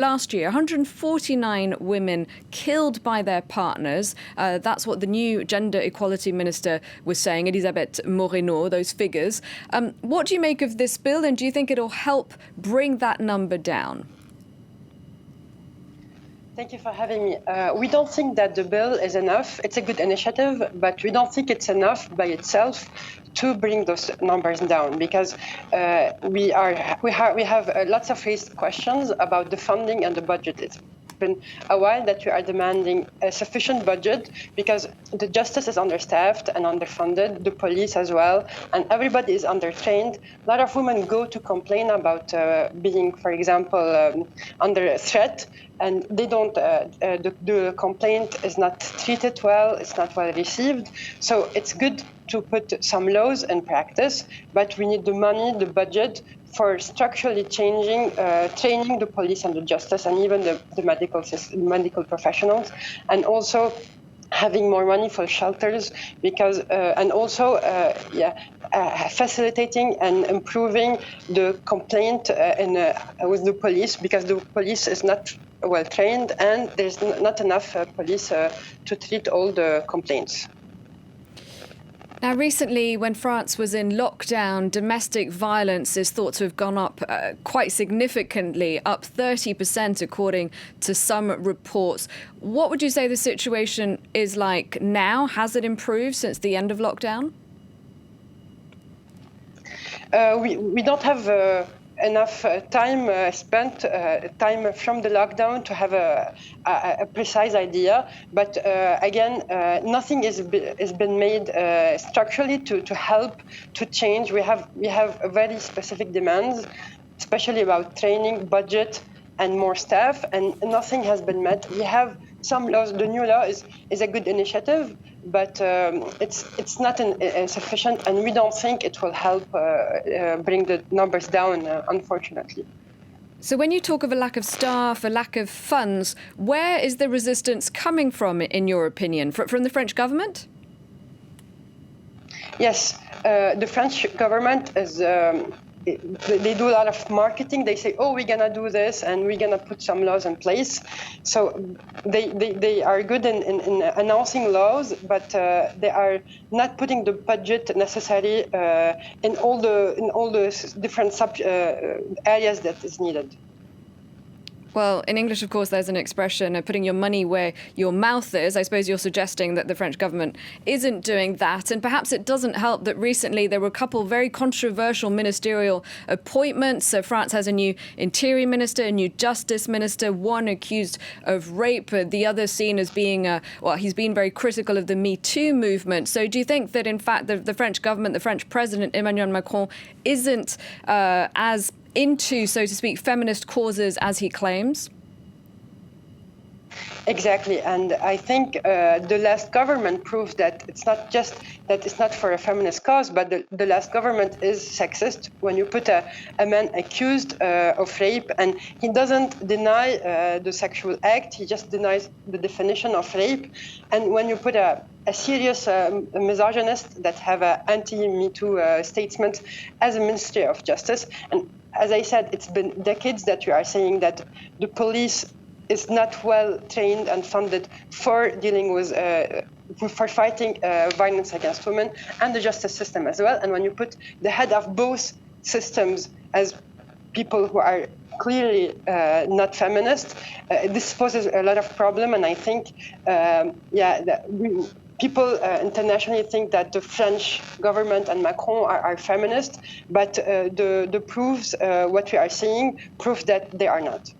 Last year, 149 women killed by their partners. That's what the new gender equality minister was saying, Elisabeth Moreno, those figures. What do you make of this bill, and do you think it'll help bring that number down? Thank you for having me. We don't think that the bill is enough. It's a good initiative, but we don't think it's enough by itself to bring those numbers down, because we have lots of raised questions about the funding and the budget. It's been a while that we are demanding a sufficient budget, because the justice is understaffed and underfunded, the police as well, and everybody is undertrained. A lot of women go to complain about being, for example, under threat, and they don't. The complaint is not treated well. It's not well received. So it's good to put some laws in practice, but we need the money, the budget, for structurally changing, training the police and the justice, and even the medical professionals, and also having more money for shelters, because and also facilitating and improving the complaint with the police, because the police is not well trained, and there's not enough police to treat all the complaints. Now, recently, when France was in lockdown, domestic violence is thought to have gone up quite significantly, up 30%, according to some reports. What would you say the situation is like now? Has it improved since the end of lockdown? We don't have enough time spent from the lockdown to have a precise idea, but again, nothing is been made structurally to help to change. We have very specific demands, especially about training, budget, and more staff, and nothing has been met. We have some laws. The new law is a good initiative, but it's not sufficient, and we don't think it will help bring the numbers down, unfortunately. So when you talk of a lack of staff, a lack of funds, where is the resistance coming from, in your opinion? From the French government? Yes, the French government is... They do a lot of marketing. They say, oh, we're going to do this and we're going to put some laws in place. So they are good in announcing laws, but they are not putting the budget necessary in all the different areas that is needed. Well, in English, of course, there's an expression of putting your money where your mouth is. I suppose you're suggesting that the French government isn't doing that. And perhaps it doesn't help that recently there were a couple very controversial ministerial appointments. So France has a new interior minister, a new justice minister, one accused of rape, the other seen as being, he's been very critical of the Me Too movement. So do you think that, in fact, the French government, the French president, Emmanuel Macron, isn't as into, so to speak, feminist causes as he claims? Exactly, and I think the last government proved that it's not just that it's not for a feminist cause, but the last government is sexist. When you put a man accused of rape, and he doesn't deny the sexual act, he just denies the definition of rape. And when you put a serious misogynist that have an anti-Me Too statement as a Ministry of Justice, and as I said, it's been decades that we are saying that the police is not well trained and funded for dealing with, for fighting violence against women, and the justice system as well. And when you put the head of both systems as people who are clearly not feminist, this poses a lot of problem. And I think, people internationally think that the French government and Macron are feminist, but the proofs, what we are seeing, prove that they are not.